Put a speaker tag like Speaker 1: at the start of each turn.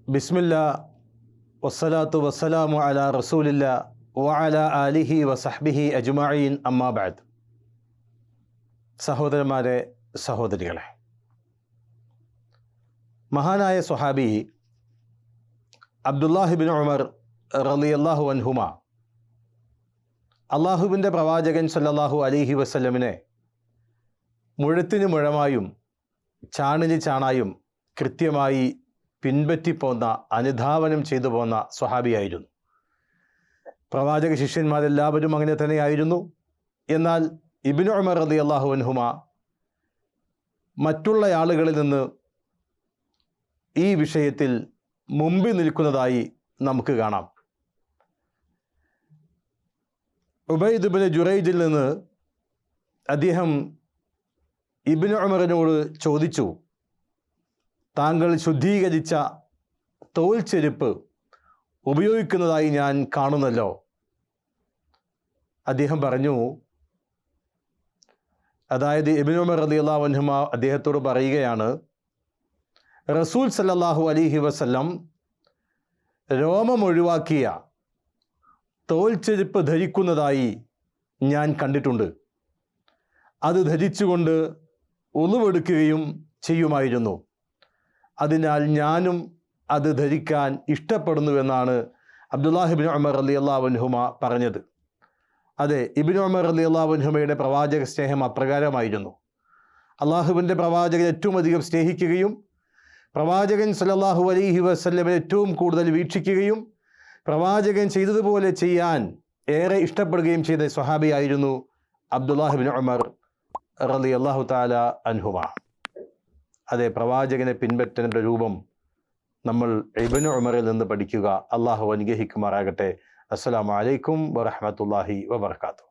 Speaker 1: ബിസ്മില്ലാ വസ്സലാത്തു വസ്സലാമു അലാ റസൂലില്ലാ വഅലാ ആലിഹി വസഹ്ബിഹി അജ്മഈൻ അമ്മാ ബഅദ്. സഹോദരന്മാരെ, സഹോദരികളെ, മഹാനായ സ്വഹാബി അബ്ദുല്ലാഹിബിൻ ഉമർ റളിയല്ലാഹു അൻഹുമ അള്ളാഹുവിൻ്റെ പ്രവാചകൻ സല്ലല്ലാഹു അലൈഹി വസല്ലമിനെ മുഴത്തിന് മുഴമായും ചാണിന് ചാണായും കൃത്യമായി പിൻപറ്റിപ്പോന്ന, അനുധാവനം ചെയ്തു പോന്ന സ്വഹാബിയായിരുന്നു. പ്രവാചക ശിഷ്യന്മാരെല്ലാവരും അങ്ങനെ തന്നെയായിരുന്നു. എന്നാൽ ഇബ്നു ഉമർ റളിയല്ലാഹു അൻഹുമ മറ്റുള്ള ആളുകളിൽ നിന്ന് ഈ വിഷയത്തിൽ മുമ്പിൽ നിൽക്കുന്നതായി നമുക്ക് കാണാം. ഉബൈദ് ഇബ്നു ജുറൈജിൽ നിന്ന് അദ്ദേഹം ഇബ്നു ഉമറിനോട് ചോദിച്ചു, താങ്കൾ ശുദ്ധീകരിച്ച തോൽ ചെരുപ്പ് ഉപയോഗിക്കുന്നതായി ഞാൻ കാണുന്നല്ലോ. അദ്ദേഹം പറഞ്ഞു, അതായത് ഇബ്നു ഉമർ റളിയല്ലാഹു അൻഹുമ അദ്ദേഹത്തോട് പറയുകയാണ്, റസൂൽ സല്ലല്ലാഹു അലൈഹി വസല്ലം രോമം ഒഴിവാക്കിയ തോൽ ചെരുപ്പ് ധരിക്കുന്നതായി ഞാൻ കണ്ടിട്ടുണ്ട്. അത് ധരിച്ചുകൊണ്ട് ഉളുവെടുക്കുകയും ചെയ്യുമായിരുന്നു. അതിനാൽ ഞാനും അത് ധരിക്കാൻ ഇഷ്ടപ്പെടുന്നുവെന്നാണ് അബ്ദുല്ലാഹിബ്നു ഉമർ റളിയല്ലാഹു അൻഹുമ പറഞ്ഞത്. അതെ, ഇബ്നു ഉമർ റളിയല്ലാഹു അൻഹുമയുടെ പ്രവാചക സ്നേഹം അപ്രകാരമായിരുന്നു. അള്ളാഹുവിൻ്റെ പ്രവാചകൻ ഏറ്റവും അധികം സ്നേഹിക്കുകയും പ്രവാചകൻ സല്ലല്ലാഹു അലൈഹി വസല്ലമയെ ഏറ്റവും കൂടുതൽ വീക്ഷിക്കുകയും പ്രവാചകൻ ചെയ്തതുപോലെ ചെയ്യാൻ ഏറെ ഇഷ്ടപ്പെടുകയും ചെയ്ത സ്വഹാബിയായിരുന്നു അബ്ദുല്ലാഹിബ്നു ഉമർ റളിയല്ലാഹു തആല അൻഹുമ. അതെ, പ്രവാചകനെ പിൻപറ്റേണ്ട രൂപം നമ്മൾ ഇബ്നു ഉമറിൽ നിന്ന് പഠിക്കുക. അള്ളാഹു അനുഗ്രഹിക്കുമാറാകട്ടെ. അസ്സലാമു അലൈക്കും വറഹ്മത്തുള്ളാഹി വബറകാതുഹു.